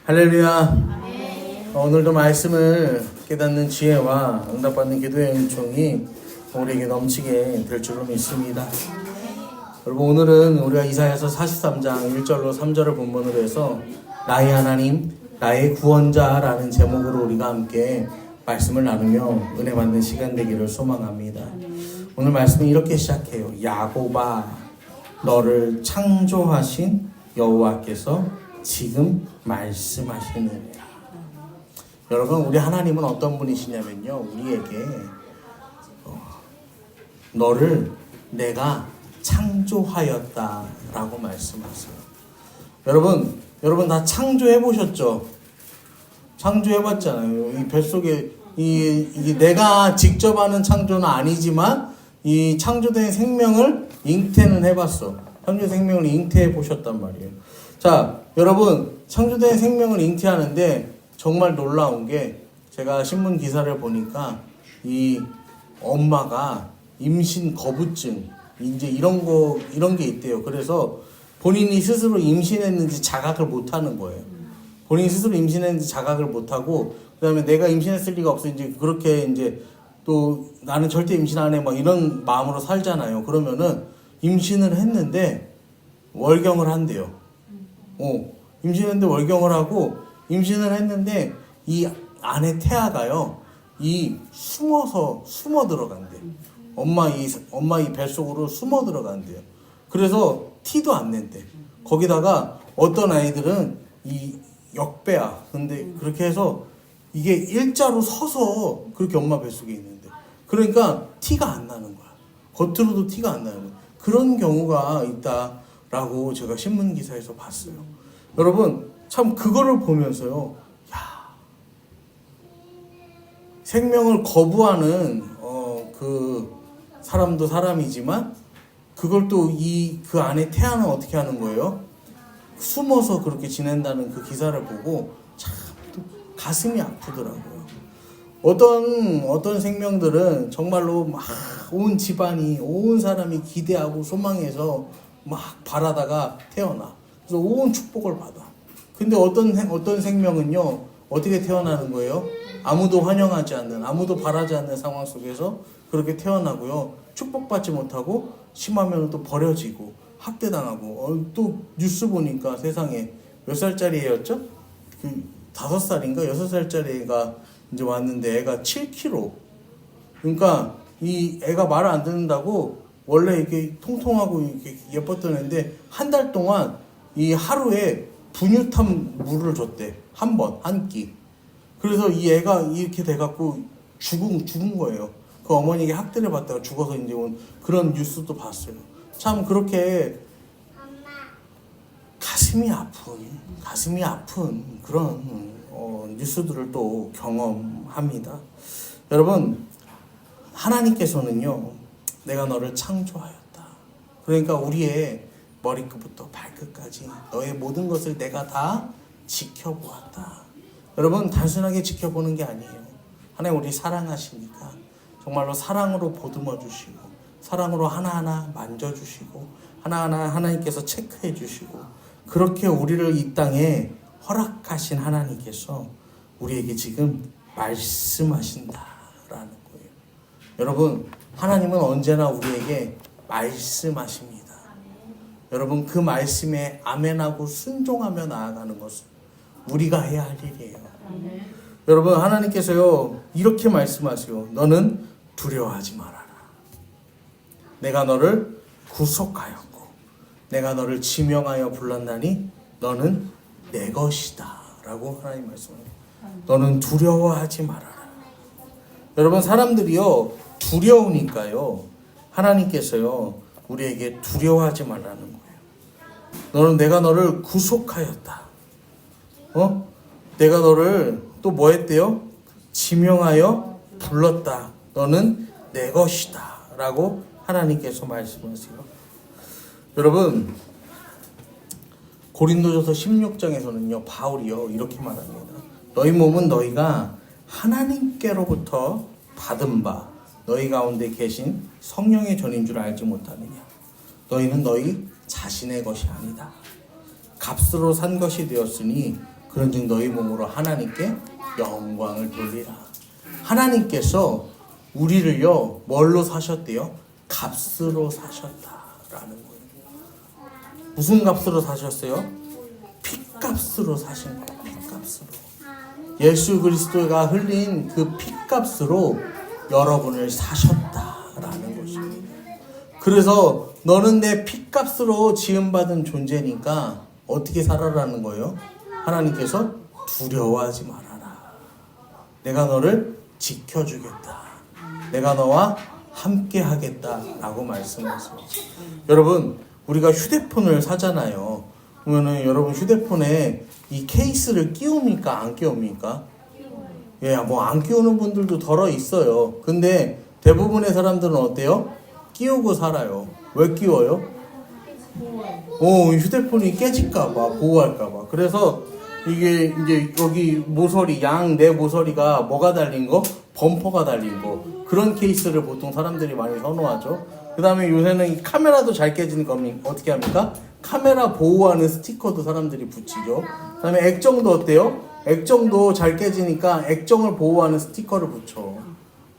할렐루야. 오늘도 말씀을 깨닫는 지혜와 응답받는 기도의 은총이 우리에게 넘치게 될 줄로 믿습니다. 여러분, 오늘은 우리가 이사야서 43장 1절로 3절을 본문으로 해서 나의 하나님, 나의 구원자라는 제목으로 우리가 함께 말씀을 나누며 은혜 받는 시간 되기를 소망합니다. 오늘 말씀은 이렇게 시작해요. 야곱아, 너를 창조하신 여호와께서 지금 말씀하시느니라. 여러분, 우리 하나님은 어떤 분이시냐면요, 우리에게 너를 내가 창조하였다라고 말씀하세요. 여러분 다 창조해 보셨죠? 창조해 봤잖아요. 이 뱃속에 이게 내가 직접 하는 창조는 아니지만 이 창조된 생명을 잉태는 해봤어. 창조된 생명을 잉태해 보셨단 말이에요. 자, 여러분, 창조된 생명을 잉태하는데 정말 놀라운 게, 제가 신문 기사를 보니까 이 엄마가 임신 거부증, 이제 이런 게 있대요. 그래서 본인이 스스로 임신했는지 자각을 못 하는 거예요. 본인이 스스로 임신했는지 자각을 못 하고, 그 다음에 내가 임신했을 리가 없어. 이제 그렇게 이제 또 나는 절대 임신 안 해. 막 이런 마음으로 살잖아요. 그러면은 임신을 했는데 월경을 한대요. 임신했는데 월경을 하고, 임신을 했는데 이 안에 태아가요, 숨어 들어간대. 엄마 이 뱃속으로 숨어 들어간대요. 그래서 티도 안 낸대. 거기다가 어떤 아이들은 이 역배아, 근데 그렇게 해서 이게 일자로 서서 그렇게 엄마 뱃속에 있는데, 그러니까 티가 안 나는 거야. 겉으로도 티가 안 나는 거야. 그런 경우가 있다라고 제가 신문 기사에서 봤어요. 여러분, 참 그거를 보면서요, 생명을 거부하는 그 사람도 사람이지만, 그걸 또 그 안에 태아는 어떻게 하는 거예요? 숨어서 그렇게 지낸다는 그 기사를 보고 참 또 가슴이 아프더라고요. 어떤 생명들은 정말로 막 온 집안이, 온 사람이 기대하고 소망해서 막 바라다가 태어나. 그래서 온 축복을 받아. 근데 어떤 생명은요, 어떻게 태어나는 거예요? 아무도 환영하지 않는, 아무도 바라지 않는 상황 속에서 그렇게 태어나고요, 축복받지 못하고 심하면 또 버려지고 학대당하고. 또 뉴스 보니까 세상에 몇 살짜리 애였죠? 5살인가 6살짜리 애가 이제 왔는데 애가 7kg. 그러니까 이 애가 말을 안 듣는다고, 원래 이렇게 통통하고 이렇게 예뻤던 애인데 한 달 동안 이 하루에 분유탄 물을 줬대. 한 끼. 그래서 이 애가 이렇게 돼갖고 죽은 거예요. 그 어머니에게 학대를 받다가 죽어서 이제 온 그런 뉴스도 봤어요. 참 그렇게 가슴이 아픈 그런 뉴스들을 또 경험합니다. 여러분, 하나님께서는요, 내가 너를 창조하였다. 그러니까 우리의 머리끝부터 발끝까지 너의 모든 것을 내가 다 지켜보았다. 여러분, 단순하게 지켜보는 게 아니에요. 하나님 우리 사랑하시니까 정말로 사랑으로 보듬어 주시고, 사랑으로 하나하나 만져주시고, 하나하나 하나님께서 체크해 주시고, 그렇게 우리를 이 땅에 허락하신 하나님께서 우리에게 지금 말씀하신다라는 거예요. 여러분, 하나님은 언제나 우리에게 말씀하십니다. 여러분, 그 말씀에 아멘하고 순종하며 나아가는 것은 우리가 해야 할 일이에요. 여러분, 하나님께서요, 이렇게 말씀하세요. 너는 두려워하지 말아라. 내가 너를 구속하였고 내가 너를 지명하여 불렀나니 너는 내 것이다 라고 하나님 말씀합니다. 너는 두려워하지 말아라. 여러분, 사람들이요, 두려우니까요, 하나님께서요, 우리에게 두려워하지 말라는 거예요. 내가 너를 구속하였다. 내가 너를 또 뭐 했대요? 지명하여 불렀다. 너는 내 것이다 라고 하나님께서 말씀하세요. 여러분, 고린도전서 16장에서는요, 바울이요, 이렇게 말합니다. 너희 몸은 너희가 하나님께로부터 받은 바 너희 가운데 계신 성령의 전인 줄 알지 못하느냐. 너희는 너희 자신의 것이 아니다. 값으로 산 것이 되었으니 그런즉 너희 몸으로 하나님께 영광을 돌리라. 하나님께서 우리를요 뭘로 사셨대요? 값으로 사셨다라는 거예요. 무슨 값으로 사셨어요? 피값으로 사신 거예요. 피값으로. 예수 그리스도가 흘린 그 피값으로 여러분을 사셨다라는 것입니다. 그래서 너는 내 피값으로 지음받은 존재니까 어떻게 살아라는 거예요? 하나님께서 두려워하지 말아라. 내가 너를 지켜주겠다. 내가 너와 함께 하겠다라고 말씀하세요. 여러분, 우리가 휴대폰을 사잖아요. 그러면은 여러분 휴대폰에 이 케이스를 끼웁니까? 안 끼웁니까? 예, 뭐 안 끼우는 분들도 덜어 있어요. 근데 대부분의 사람들은 어때요? 끼우고 살아요. 왜 끼워요? 휴대폰이 깨질까봐, 보호할까봐. 그래서 이게 이제 여기 모서리, 양 네 모서리가 뭐가 달린 거? 범퍼가 달린 거. 그런 케이스를 보통 사람들이 많이 선호하죠. 그 다음에 요새는 이 카메라도 잘 깨지니까 어떻게 합니까? 카메라 보호하는 스티커도 사람들이 붙이죠. 그 다음에 액정도 어때요? 액정도 잘 깨지니까 액정을 보호하는 스티커를 붙여.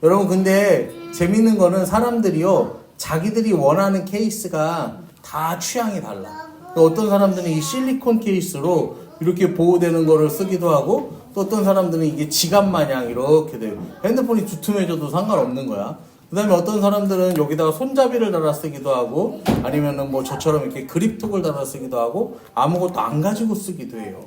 여러분, 근데 재밌는 거는 사람들이요, 자기들이 원하는 케이스가 다 취향이 달라. 어떤 사람들은 이 실리콘 케이스로 이렇게 보호되는 거를 쓰기도 하고, 또 어떤 사람들은 이게 지갑 마냥 이렇게 돼요. 핸드폰이 두툼해져도 상관없는 거야. 그 다음에 어떤 사람들은 여기다가 손잡이를 달아 쓰기도 하고, 아니면은 뭐 저처럼 이렇게 그립톡을 달아 쓰기도 하고, 아무것도 안 가지고 쓰기도 해요.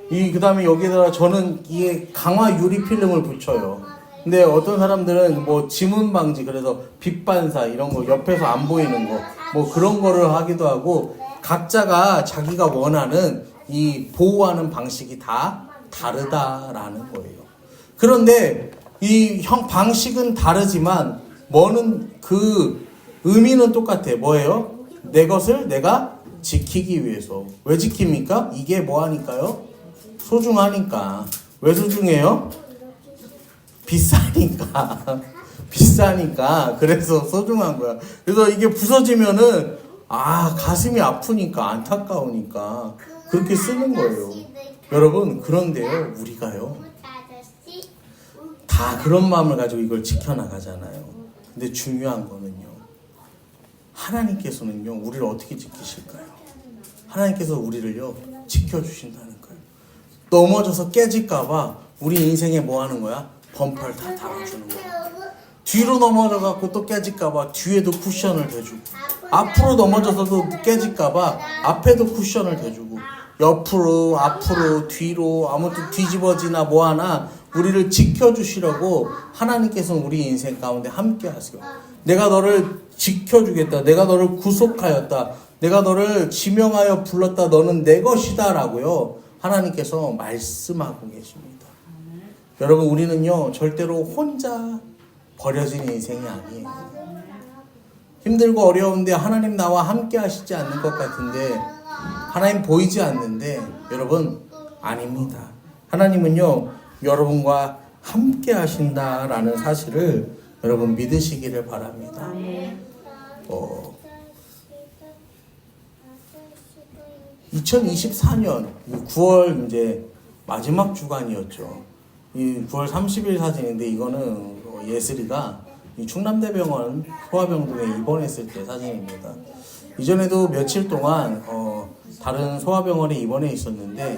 그 다음에 여기다가 저는 이게 강화 유리 필름을 붙여요. 근데 어떤 사람들은 뭐 지문 방지, 그래서 빛 반사 이런 거, 옆에서 안 보이는 거, 뭐 그런 거를 하기도 하고, 각자가 자기가 원하는 이 보호하는 방식이 다 다르다라는 거예요. 그런데 이 방식은 다르지만 뭐는 그 의미는 똑같아. 뭐예요? 내 것을 내가 지키기 위해서. 왜 지킵니까? 이게 뭐 하니까요? 소중하니까. 왜 소중해요? 비싸니까. 비싸니까. 그래서 소중한 거야. 그래서 이게 부서지면은 가슴이 아프니까, 안타까우니까 그렇게 쓰는 거예요. 여러분, 그런데요, 우리가요 다 그런 마음을 가지고 이걸 지켜나가잖아요. 근데 중요한 거는요, 하나님께서는요 우리를 어떻게 지키실까요? 하나님께서 우리를요 지켜주신다는 거예요. 넘어져서 깨질까봐 우리 인생에 뭐 하는 거야? 범퍼를 다 달아주는 거야. 뒤로 넘어져갖고 또 깨질까봐 뒤에도 쿠션을 대주고, 앞으로 넘어져서도 깨질까봐 앞에도 쿠션을 대주고, 옆으로, 앞으로, 뒤로, 아무튼 뒤집어지나 뭐하나 우리를 지켜주시려고 하나님께서는 우리 인생 가운데 함께 하세요. 내가 너를 지켜주겠다. 내가 너를 구속하였다. 내가 너를 지명하여 불렀다. 너는 내 것이다 라고요 하나님께서 말씀하고 계십니다. 여러분, 우리는요 절대로 혼자 버려진 인생이 아니에요. 힘들고 어려운데 하나님 나와 함께 하시지 않는 것 같은데, 하나님 보이지 않는데, 여러분 아닙니다. 하나님은요 여러분과 함께 하신다라는 사실을 여러분 믿으시기를 바랍니다. 2024년 9월 이제 마지막 주간이었죠. 이 9월 30일 사진인데, 이거는 예슬이가 이 충남대병원 소아병동에 입원했을 때 사진입니다. 이전에도 며칠 동안 다른 소아병원에 입원해 있었는데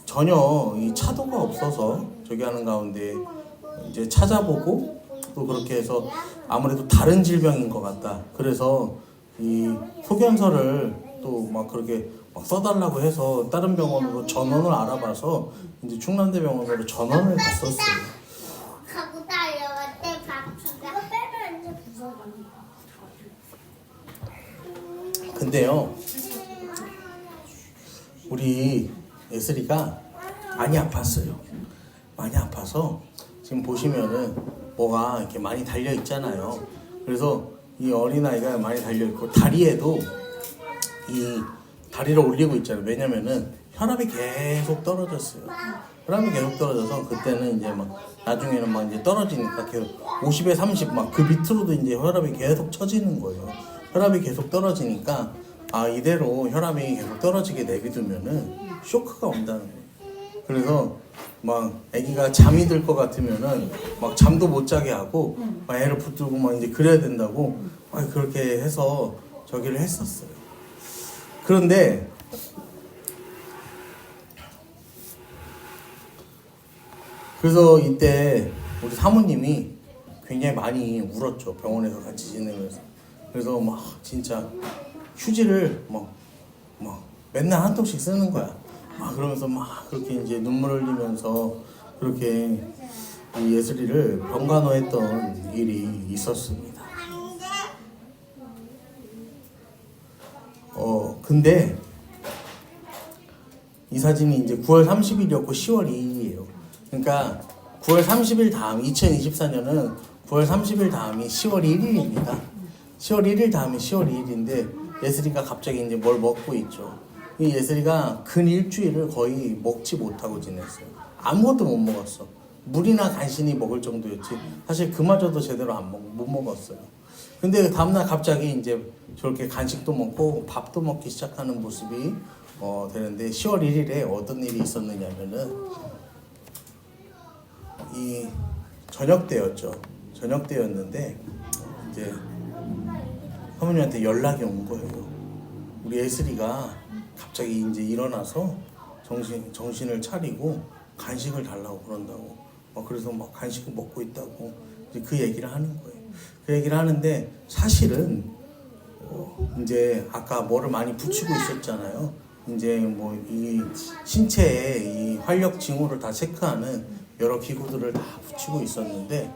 전혀 이 차도가 없어서 저기 하는 가운데 이제 찾아보고, 또 그렇게 해서 아무래도 다른 질병인 것 같다. 그래서 이 소견서를 또 막 그렇게 막 써달라고 해서 다른 병원으로 전원을 알아봐서 이제 충남대병원으로 전원을 갔었어요. 근데요, 우리 예슬이가 많이 아팠어요. 많이 아파서 지금 보시면은 뭐가 이렇게 많이 달려 있잖아요. 그래서 이 어린아이가 많이 달려 있고, 다리에도 이 다리를 올리고 있잖아요. 왜냐면은 혈압이 계속 떨어졌어요. 혈압이 계속 떨어져서 그때는 이제 막 나중에는 막 이제 떨어지니까 계속 50에 30 막 그 밑으로도 이제 혈압이 계속 처지는 거예요. 혈압이 계속 떨어지니까 이대로 혈압이 계속 떨어지게 내비두면은 쇼크가 온다는 거예요. 그래서 막 아기가 잠이 들 것 같으면은 막 잠도 못 자게 하고 막 애를 붙들고 막 이제 그래야 된다고 막 그렇게 해서 저기를 했었어요. 그런데 그래서 이때 우리 사모님이 굉장히 많이 울었죠. 병원에서 같이 지내면서. 그래서 막 진짜 휴지를 막 맨날 한 통씩 쓰는 거야. 막 그러면서 막 그렇게 이제 눈물을 흘리면서 그렇게 이 예슬이를 병간호했던 일이 있었습니다. 근데 이 사진이 이제 9월 30일이었고 10월 2일이에요. 그러니까 9월 30일 다음 2024년은 9월 30일 다음이 10월 1일입니다. 10월 1일 다음이 10월 2일인데 예슬이가 갑자기 이제 뭘 먹고 있죠. 이 예슬이가 근 일주일을 거의 먹지 못하고 지냈어요. 아무것도 못 먹었어. 물이나 간신히 먹을 정도였지. 사실 그마저도 제대로 못 먹었어요. 근데 다음날 갑자기 이제 저렇게 간식도 먹고 밥도 먹기 시작하는 모습이 되는데 10월 1일에 어떤 일이 있었느냐면은 이 저녁 때였죠. 저녁 때였는데 이제 사모님한테 연락이 온 거예요. 우리 예슬이가 갑자기 이제 일어나서 정신을 차리고 간식을 달라고 그런다고. 그래서 막 간식을 먹고 있다고 이제 그 얘기를 하는 거예요. 그 얘기를 하는데 사실은 이제 아까 뭐를 많이 붙이고 있었잖아요. 이제 뭐 이 신체에 이 활력 징후를 다 체크하는 여러 기구들을 다 붙이고 있었는데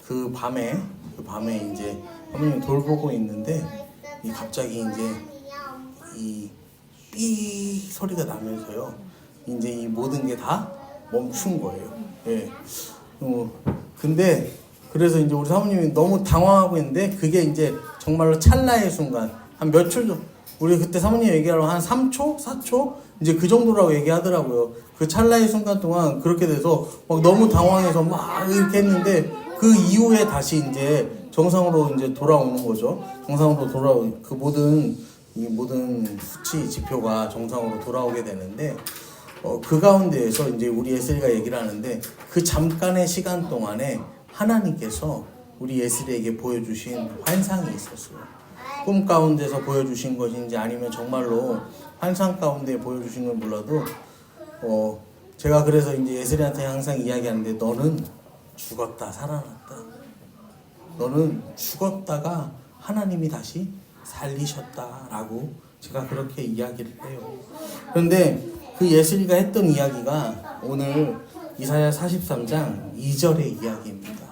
그 밤에 이제 사모님이 돌보고 있는데 갑자기 이제 이 삐 소리가 나면서요. 이제 이 모든 게 다 멈춘 거예요. 예. 근데 그래서 이제 우리 사모님이 너무 당황하고 있는데 그게 이제 정말로 찰나의 순간 한 몇 초 정도 우리 그때 사모님 얘기하러 한 3초? 4초? 이제 그 정도라고 얘기하더라고요. 그 찰나의 순간 동안 그렇게 돼서 막 너무 당황해서 막 이렇게 했는데 그 이후에 다시 이제 정상으로 이제 돌아오는 거죠. 정상으로 그 모든 수치 지표가 정상으로 돌아오게 되는데 그 가운데에서 이제 우리 예슬이가 얘기를 하는데 그 잠깐의 시간 동안에 하나님께서 우리 예슬이에게 보여주신 환상이 있었어요. 꿈 가운데서 보여주신 것인지 아니면 정말로 환상 가운데 보여주신 건 몰라도 제가 그래서 이제 예슬이한테 항상 이야기하는데 너는 죽었다 살아났다. 너는 죽었다가 하나님이 다시 살리셨다라고 제가 그렇게 이야기를 해요. 그런데 그 예슬이가 했던 이야기가 오늘 이사야 43장 2절의 이야기입니다.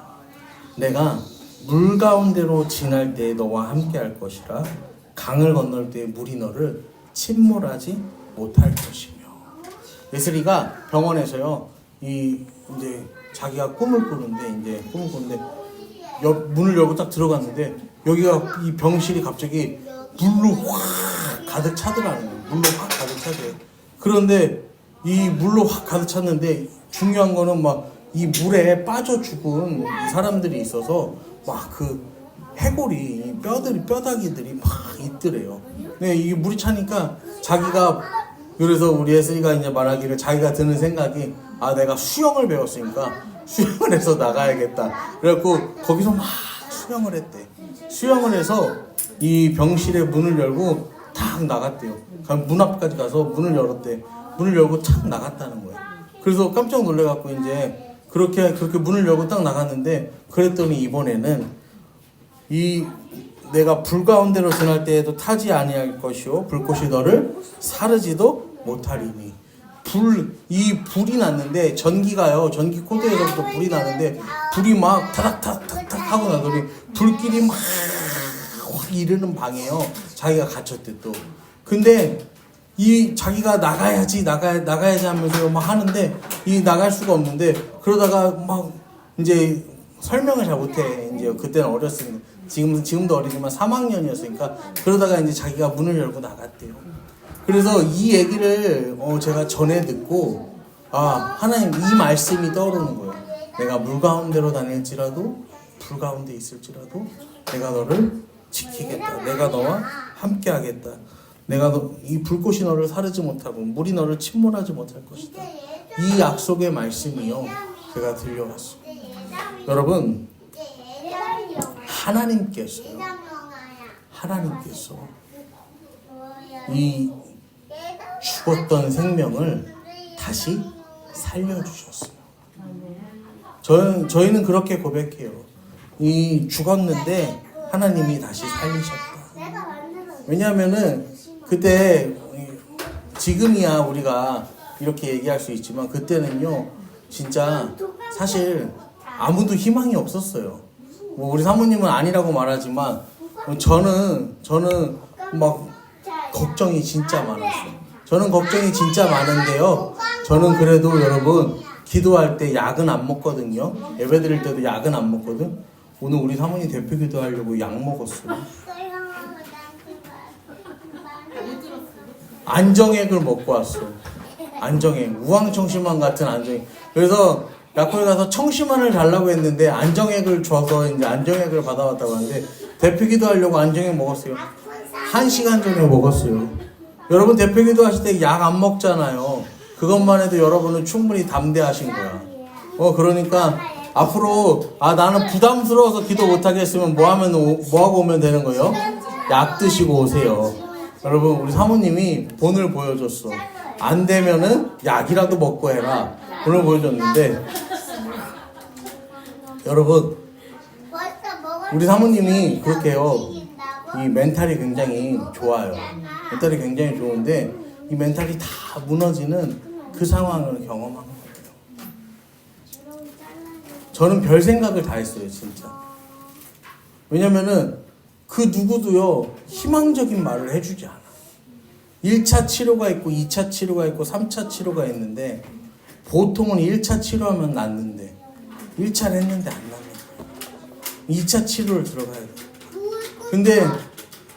내가 물 가운데로 지날 때 너와 함께 할 것이라 강을 건널 때 물이 너를 침몰하지 못할 것이며. 예슬이가 병원에서요 이제 자기가 꿈을 꾸는데 문을 열고 딱 들어갔는데 여기가 이 병실이 갑자기 물로 확 가득 차더라는 거예요. 물로 확 가득 차대요. 그런데 이 물로 확 가득 찼는데 중요한 거는 막 이 물에 빠져 죽은 사람들이 있어서 막 그 해골이 뼈다귀들이 막 있더래요. 근데 이게 물이 차니까 자기가 그래서 우리 예슬이가 이제 말하기를 자기가 드는 생각이 내가 수영을 배웠으니까 수영을 해서 나가야겠다. 그래갖고 거기서 막 수영을 했대. 수영을 해서 이 병실의 문을 열고 탁 나갔대요. 문 앞까지 가서 문을 열었대. 문을 열고 탁 나갔다는 거예요. 그래서 깜짝 놀래갖고 이제 그렇게 문을 열고 딱 나갔는데 그랬더니 이번에는 내가 불 가운데로 지날 때에도 타지 아니할 것이요 불꽃이 너를 사르지도 못하리니. 이 불이 났는데 전기가요 전기 코드에서부터 불이 나는데 불이 막 타닥타닥 하고 나더니 불길이 막 확 이르는 방에요 자기가 갇혔대 또. 근데 자기가 나가야지 하면서 막 하는데 나갈 수가 없는데 그러다가 막 이제 설명을 잘 못해. 이제 그때는 어렸으니까 지금도 어리지만 3학년이었으니까 그러다가 이제 자기가 문을 열고 나갔대요. 그래서 이 얘기를 제가 전에 듣고 하나님 이 말씀이 떠오르는 거예요. 내가 물 가운데로 다닐지라도 불 가운데 있을지라도 내가 너를 지키겠다. 내가 너와 함께 하겠다. 내가 이 불꽃이 너를 사르지 못하고 물이 너를 침몰하지 못할 것이다. 이 약속의 말씀이요, 제가 들려왔어요. 여러분, 하나님께서 이 죽었던 생명을 다시 살려주셨어요. 저희는 그렇게 고백해요. 이 죽었는데 하나님이 다시 살리셨다. 왜냐하면은 그때, 지금이야 우리가 이렇게 얘기할 수 있지만 그때는요 진짜 사실 아무도 희망이 없었어요. 뭐 우리 사모님은 아니라고 말하지만 저는 막 걱정이 진짜 많았어요. 저는 걱정이 진짜 많은데요, 저는 그래도 여러분 기도할 때 약은 안 먹거든요. 예배 드릴 때도 약은 안 먹거든. 오늘 우리 사모님 대표 기도하려고 약 먹었어요. 안정액을 먹고 왔어. 안정액, 우황청심환 같은 안정액. 그래서 약국에 가서 청심환을 달라고 했는데 안정액을 줘서 이제 안정액을 받아왔다고 하는데, 대표 기도하려고 안정액 먹었어요. 1시간 전에 먹었어요. 여러분 대표 기도하실 때 약 안 먹잖아요. 그것만 해도 여러분은 충분히 담대하신 거야. 그러니까 앞으로 나는 부담스러워서 기도 못하겠으면 뭐 하고 오면 되는 거예요? 약 드시고 오세요. 여러분 우리 사모님이 본을 보여줬어. 안 되면은 약이라도 먹고 해라. 본을 보여줬는데, 여러분 우리 사모님이 그렇게요, 이 멘탈이 굉장히 좋아요. 멘탈이 굉장히 좋은데 이 멘탈이 다 무너지는 그 상황을 경험한 거예요. 저는 별 생각을 다 했어요, 진짜. 왜냐면은 그 누구도요 희망적인 말을 해주지 않아. 1차 치료가 있고 2차 치료가 있고 3차 치료가 있는데, 보통은 1차 치료하면 낫는데 1차를 했는데 안 낫는 거예요. 2차 치료를 들어가야 돼요. 근데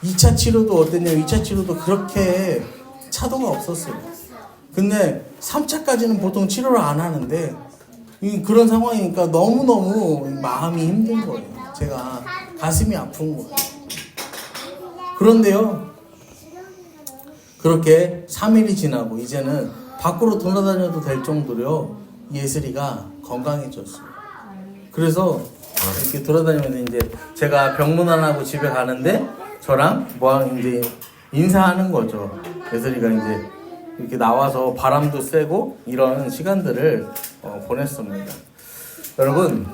2차 치료도 어땠냐면 2차 치료도 그렇게 차도가 없었어요. 근데 3차까지는 보통 치료를 안 하는데 그런 상황이니까 너무너무 마음이 힘든 거예요. 제가 가슴이 아픈 거예요. 그런데요, 그렇게 3일이 지나고 이제는 밖으로 돌아다녀도 될 정도로 예슬이가 건강해졌어요. 그래서 이렇게 돌아다니면서 이제 제가 병문안하고 집에 가는데 저랑 이제 인사하는 거죠. 예슬이가 이제 이렇게 나와서 바람도 쐬고 이런 시간들을 보냈습니다. 여러분,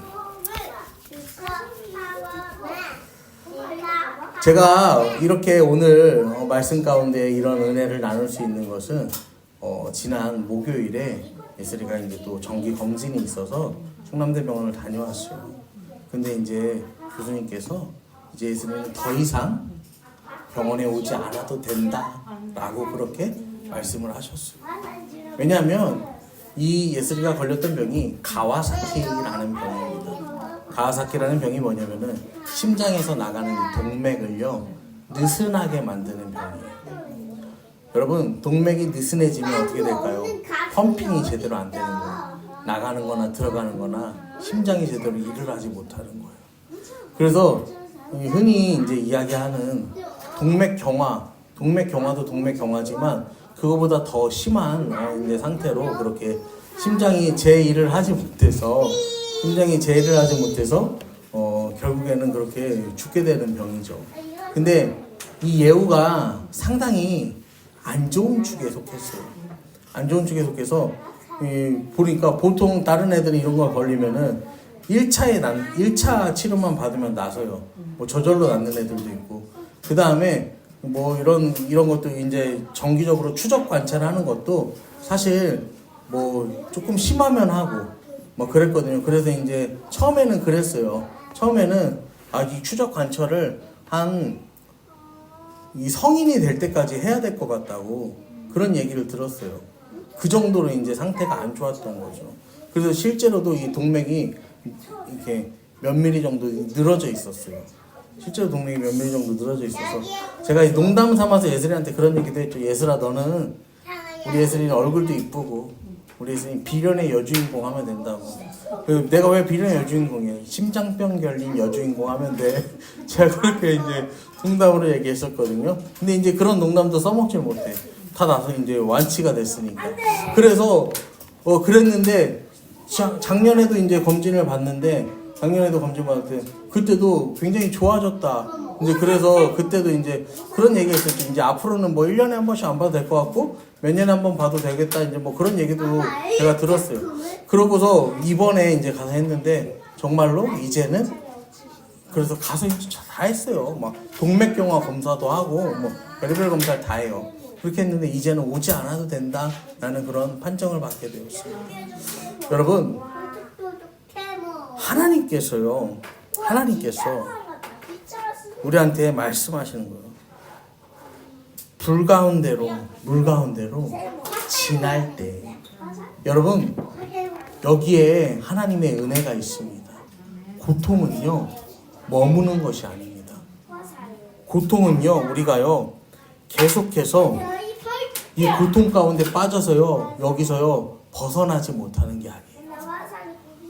제가 이렇게 오늘 말씀 가운데 이런 은혜를 나눌 수 있는 것은 지난 목요일에 예슬이가 이제 또 정기 검진이 있어서 충남대병원을 다녀왔어요. 근데 이제 교수님께서 이제 예슬이는 더 이상 병원에 오지 않아도 된다라고 그렇게 말씀을 하셨어요. 왜냐하면 이 예슬이가 걸렸던 병이 가와사키라는 병입니다. 가와사키라는 병이 뭐냐면은 심장에서 나가는 동맥을요 느슨하게 만드는 병이에요. 여러분, 동맥이 느슨해지면 어떻게 될까요? 펌핑이 제대로 안 되는 거예요. 나가는 거나 들어가는 거나 심장이 제대로 일을 하지 못하는 거예요. 그래서 흔히 이제 이야기하는 동맥경화도 동맥경화지만 그거보다 더 심한 이제 상태로 그렇게 심장이 제 일을 하지 못해서 결국에는 그렇게 죽게 되는 병이죠. 근데 이 예우가 상당히 안 좋은 축에 속했어요. 안 좋은 축에 속해서 보니까 보통 다른 애들이 이런 거 걸리면은 1차 치료만 받으면 나서요. 뭐 저절로 낫는 애들도 있고, 그 다음에 뭐 이런 것도 이제 정기적으로 추적 관찰하는 것도 사실 뭐 조금 심하면 하고 뭐 그랬거든요. 그래서 이제 처음에는 그랬어요. 처음에는 이 추적 관찰을 이 성인이 될 때까지 해야 될 것 같다고 그런 얘기를 들었어요. 그 정도로 이제 상태가 안 좋았던 거죠. 그래서 실제로도 이 동맥이 이렇게 몇 미리 정도 늘어져 있었어요. 실제로 동맥이 몇 미리 정도 늘어져 있어서 제가 농담 삼아서 예슬이한테 그런 얘기도 했죠. 예슬아, 너는 우리 예수님 얼굴도 이쁘고 우리 예수님 비련의 여주인공 하면 된다고. 내가 왜 비련의 여주인공이야? 심장병 결린 여주인공 하면 돼. 제가 그렇게 이제 농담으로 얘기했었거든요. 근데 이제 그런 농담도 써먹질 못해. 다 나서 이제 완치가 됐으니까. 그래서 그랬는데 작년에도 이제 검진을 받는데 작년에도 검진 받을 때 그때도 굉장히 좋아졌다. 이제 그래서 그때도 이제 그런 얘기 했었죠. 이제 앞으로는 뭐 1년에 한 번씩 안 봐도 될 것 같고 몇 년에 한 번 봐도 되겠다. 이제 뭐 그런 얘기도 제가 들었어요. 그러고서 이번에 이제 가서 했는데 정말로 이제는 그래서 가서 다 했어요. 막 동맥경화 검사도 하고 뭐 별의별 검사를 다 해요. 그렇게 했는데 이제는 오지 않아도 된다라는 그런 판정을 받게 되었습니다. 여러분, 하나님께서 우리한테 말씀하시는 거예요. 불 가운데로, 물 가운데로 지날 때, 여러분, 여기에 하나님의 은혜가 있습니다. 고통은요, 머무는 것이 아닙니다. 고통은요, 우리가요, 계속해서 이 고통 가운데 빠져서요, 여기서요, 벗어나지 못하는 게 아니에요.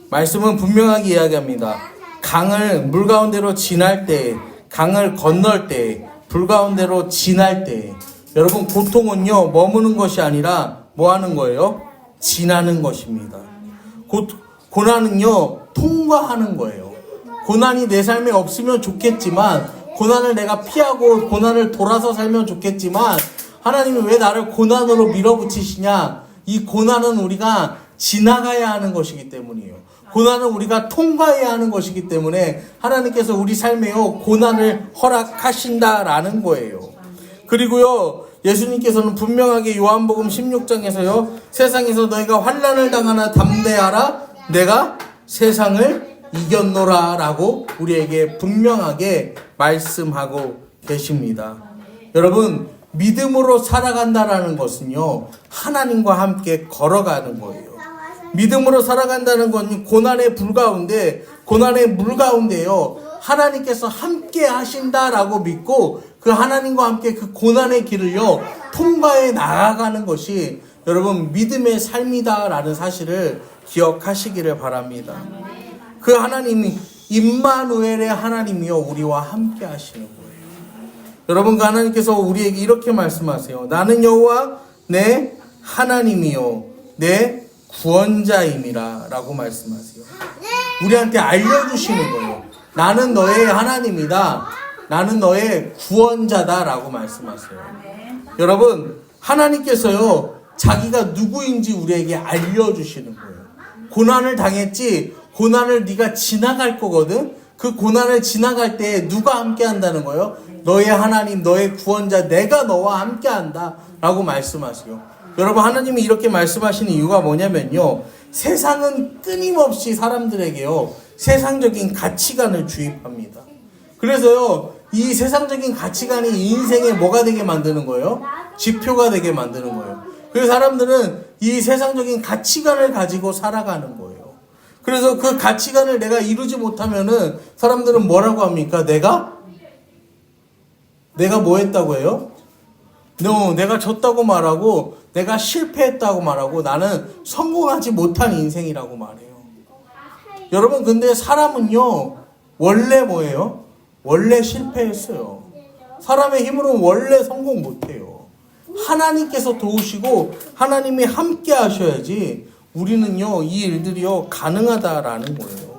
말씀은 분명하게 이야기합니다. 강을 물 가운데로 지날 때, 강을 건널 때, 불 가운데로 지날 때, 여러분 고통은요 머무는 것이 아니라 뭐 하는 거예요? 지나는 것입니다. 고난은요 통과하는 거예요. 고난이 내 삶에 없으면 좋겠지만, 고난을 내가 피하고 고난을 돌아서 살면 좋겠지만, 하나님이 왜 나를 고난으로 밀어붙이시냐? 이 고난은 우리가 지나가야 하는 것이기 때문이에요. 고난은 우리가 통과해야 하는 것이기 때문에 하나님께서 우리 삶에요 고난을 허락하신다라는 거예요. 그리고요 예수님께서는 분명하게 요한복음 16장에서요 세상에서 너희가 환난을 당하나 담대하라 내가 세상을 이겼노라 라고 우리에게 분명하게 말씀하고 계십니다. 여러분, 믿음으로 살아간다라는 것은요 하나님과 함께 걸어가는 거예요. 믿음으로 살아간다는 건 고난의 불 가운데, 고난의 물 가운데요 하나님께서 함께 하신다라고 믿고 그 하나님과 함께 그 고난의 길을요 통과해 나아가는 것이 여러분 믿음의 삶이다라는 사실을 기억하시기를 바랍니다. 그 하나님이 임마누엘의 하나님이요 우리와 함께 하시는 거예요. 여러분, 그 하나님께서 우리에게 이렇게 말씀하세요. 나는 여호와 내 하나님이요 내 구원자임이라 라고 말씀하세요. 우리한테 알려주시는 거예요. 나는 너의 하나님이다. 나는 너의 구원자다 라고 말씀하세요. 여러분, 하나님께서요 자기가 누구인지 우리에게 알려주시는 거예요. 고난을 당했지, 고난을 네가 지나갈 거거든. 그 고난을 지나갈 때 누가 함께 한다는 거예요? 너의 하나님, 너의 구원자, 내가 너와 함께 한다 라고 말씀하세요. 여러분, 하나님이 이렇게 말씀하시는 이유가 뭐냐면요 세상은 끊임없이 사람들에게요 세상적인 가치관을 주입합니다. 그래서요 이 세상적인 가치관이 인생에 뭐가 되게 만드는 거예요? 지표가 되게 만드는 거예요. 그래서 사람들은 이 세상적인 가치관을 가지고 살아가는 거예요. 그래서 그 가치관을 내가 이루지 못하면은 사람들은 뭐라고 합니까? 내가 뭐 했다고 해요? 내가 졌다고 말하고, 내가 실패했다고 말하고, 나는 성공하지 못한 인생이라고 말해요. 여러분, 근데 사람은요 원래 뭐예요? 원래 실패했어요. 사람의 힘으로는 원래 성공 못해요. 하나님께서 도우시고 하나님이 함께 하셔야지 우리는요 이 일들이요 가능하다라는 거예요.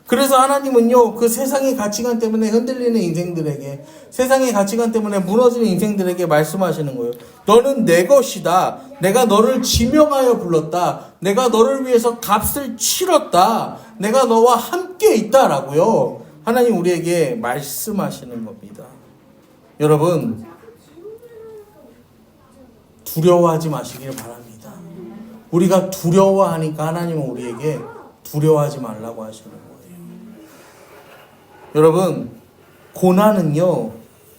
그래서 하나님은요 그 세상의 가치관 때문에 흔들리는 인생들에게, 세상의 가치관 때문에 무너지는 인생들에게 말씀하시는 거예요. 너는 내 것이다. 내가 너를 지명하여 불렀다. 내가 너를 위해서 값을 치렀다. 내가 너와 함께 있다라고요 하나님 우리에게 말씀하시는 겁니다. 여러분, 두려워하지 마시길 바랍니다. 우리가 두려워하니까 하나님은 우리에게 두려워하지 말라고 하시는 거예요. 여러분, 고난은요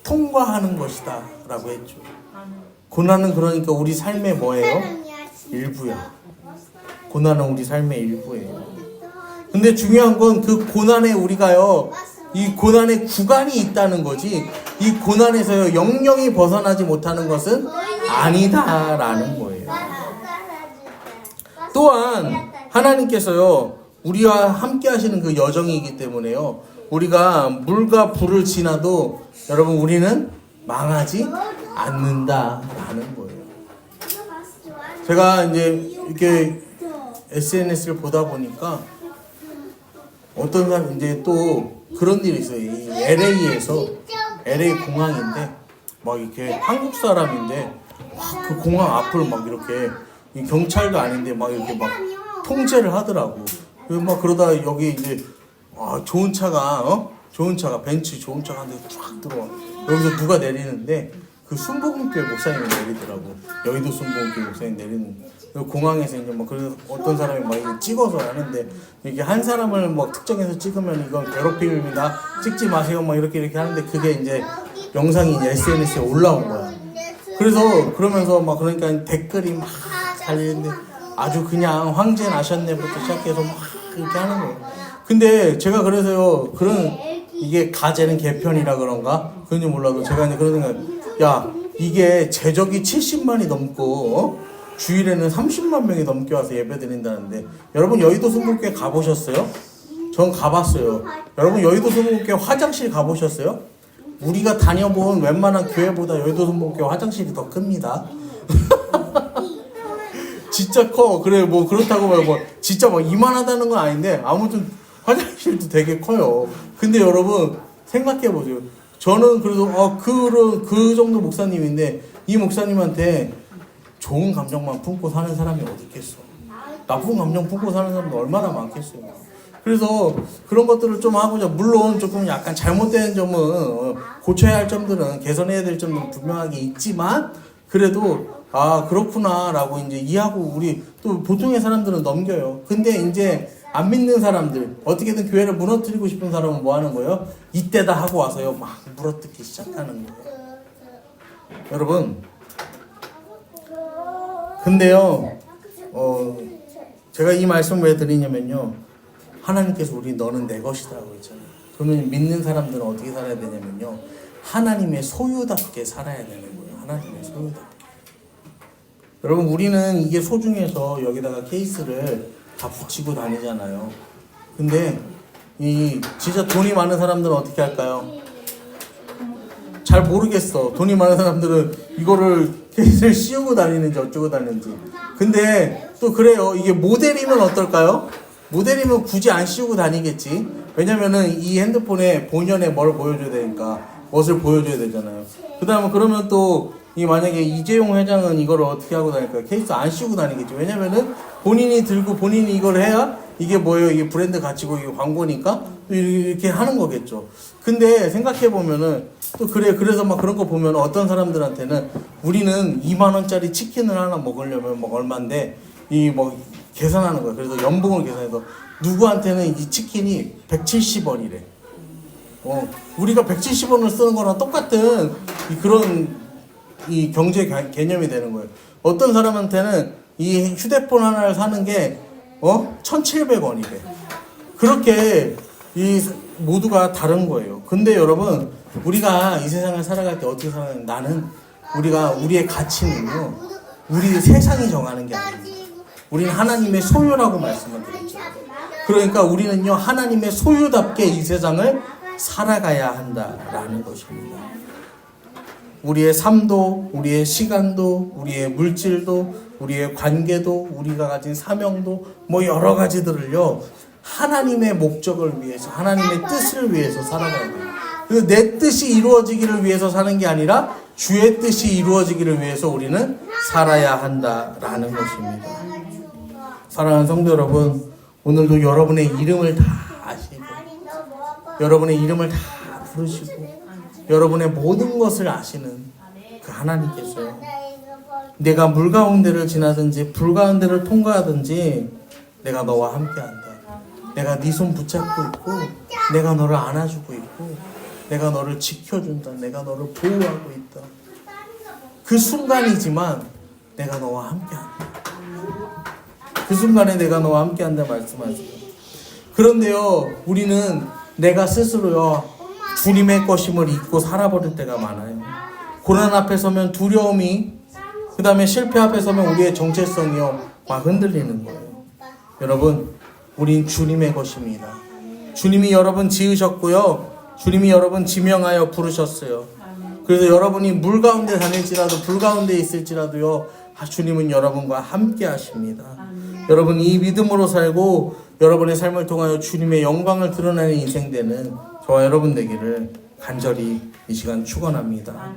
통과하는 것이다 라고 했죠. 고난은 그러니까 우리 삶의 뭐예요? 일부야. 고난은 우리 삶의 일부예요. 근데 중요한 건 그 고난에 우리가요 이 고난의 구간이 있다는 거지, 이 고난에서요 영영이 벗어나지 못하는 것은 아니다라는 거예요. 또한 하나님께서요 우리와 함께 하시는 그 여정이기 때문에요 우리가 물과 불을 지나도 여러분 우리는 망하지 않는다라는 거예요. 제가 이제 이렇게 SNS를 보다 보니까 어떤 사람 이제 또 그런 일이 있어요. 이 LA에서 LA 공항인데 막 이렇게 한국 사람인데 막 그 공항 앞을 막 이렇게 경찰도 아닌데 막 이렇게 막 통제를 하더라고. 그래서 막 그러다 여기 이제 좋은 차가 벤츠 좋은 차가 한 대 쫙 들어와. 여기서 누가 내리는데 그 순복음교회 목사님이 내리더라고. 여의도 순복음교회 목사님 내리는. 공항에서 이제 막 그래서 어떤 사람이 막 이거 찍어서 하는데 이게 한 사람을 막 특정해서 찍으면 이건 괴롭힘입니다. 찍지 마세요. 막 이렇게 하는데 그게 이제 영상이 이제 SNS에 올라온 거야. 그래서 그러면서 막 그러니까 댓글이 막 달리는데 아주 그냥 황제 나셨네부터 시작해서 막 이렇게 하는 거예요. 근데 제가 그래서요 이게 가재는 개편이라 그런가 그런지 몰라도 제가 이제 그런 생각 야 이게 제적이 70만이 넘고 주일에는 30만 명이 넘게 와서 예배 드린다는데 여러분 여의도 순복음교회 가보셨어요? 전 가봤어요. 여러분 여의도 순복음교회 화장실 가보셨어요? 우리가 다녀본 웬만한 교회보다 여의도 순복음교회 화장실이 더 큽니다. 진짜 커. 그래 뭐 그렇다고 뭐 진짜 뭐 이만하다는 건 아닌데 아무튼 화장실도 되게 커요. 근데 여러분 생각해 보세요. 저는 그래도 그 정도 목사님인데 이 목사님한테 좋은 감정만 품고 사는 사람이 어디 있겠어. 나쁜 감정 품고 사는 사람이 얼마나 많겠어요. 그래서 그런 것들을 좀 하고자 물론 조금 약간 잘못된 점은 고쳐야 할 점들은 개선해야 될 점은 분명하게 있지만 그래도 그렇구나 라고 이제 이해하고 우리 또 보통의 사람들은 넘겨요. 근데 이제 안 믿는 사람들 어떻게든 교회를 무너뜨리고 싶은 사람은 뭐 하는 거예요? 이때다 하고 와서요 막 물어뜯기 시작하는 거예요. 여러분 근데요 제가 이 말씀을 왜 드리냐면요 하나님께서 우리 너는 내 것이라고 했잖아요. 그러면 믿는 사람들은 어떻게 살아야 되냐면요 하나님의 소유답게 살아야 되는 거예요. 하나님의 소유답게. 여러분 우리는 이게 소중해서 여기다가 케이스를 다 붙이고 다니잖아요. 근데 진짜 돈이 많은 사람들은 어떻게 할까요? 잘 모르겠어. 돈이 많은 사람들은 이거를 케이스를 씌우고 다니는지 어쩌고 다니는지. 근데 또 그래요. 이게 모델이면 어떨까요? 모델이면 굳이 안 씌우고 다니겠지. 왜냐면은 이 핸드폰에 본연의 뭘 보여줘야 되니까 멋을 보여줘야 되잖아요. 그 다음에 그러면 또 만약에 이재용 회장은 이걸 어떻게 하고 다닐까? 케이스 안 씌우고 다니겠죠. 왜냐면은 본인이 들고 본인이 이걸 해야 이게 뭐예요? 이게 브랜드 가치고 이게 광고니까 이렇게 하는 거겠죠. 근데 생각해보면은 또 그래서 막 그런 거 보면 어떤 사람들한테는 우리는 2만원짜리 치킨을 하나 먹으려면 뭐 얼만데 계산하는 거야. 그래서 연봉을 계산해서 누구한테는 이 치킨이 170원이래. 우리가 170원을 쓰는 거랑 똑같은 그런 경제 개념이 되는 거예요. 어떤 사람한테는 이 휴대폰 하나를 사는 게 1,700원이래. 그렇게 모두가 다른 거예요. 근데 여러분 우리가 이 세상을 살아갈 때 어떻게 살아가냐 나는 우리의 가치는요 우리 세상이 정하는 게 아닙니다. 우리는 하나님의 소유라고 말씀을 드렸죠. 그러니까 우리는요 하나님의 소유답게 이 세상을 살아가야 한다라는 것입니다. 우리의 삶도 우리의 시간도 우리의 물질도 우리의 관계도 우리가 가진 사명도 여러 가지들을요 하나님의 목적을 위해서 하나님의 뜻을 위해서 살아가야 돼요. 그래서 내 뜻이 이루어지기를 위해서 사는 게 아니라 주의 뜻이 이루어지기를 위해서 우리는 살아야 한다라는 것입니다. 사랑하는 성도 여러분 오늘도 여러분의 이름을 다 아시고 여러분의 이름을 다 부르시고 여러분의 모든 것을 아시는 그 하나님께서요 내가 물 가운데를 지나든지 불 가운데를 통과하든지 내가 너와 함께한다. 내가 네 손 붙잡고 있고 내가 너를 안아주고 있고 내가 너를 지켜준다. 내가 너를 보호하고 있다. 그 순간이지만 내가 너와 함께한다. 그 순간에 내가 너와 함께한다 말씀하세요. 그런데요 우리는 내가 스스로요 주님의 것임을 잊고 살아버릴 때가 많아요. 고난 앞에 서면 두려움이 그 다음에 실패 앞에 서면 우리의 정체성이요 막 흔들리는 거예요. 여러분, 우린 주님의 것입니다. 주님이 여러분 지으셨고요. 주님이 여러분 지명하여 부르셨어요. 그래서 여러분이 물 가운데 다닐지라도 불 가운데 있을지라도요, 주님은 여러분과 함께 하십니다. 여러분, 이 믿음으로 살고 여러분의 삶을 통하여 주님의 영광을 드러내는 인생 되는 저와 여러분 되기를 간절히 이 시간 축원합니다.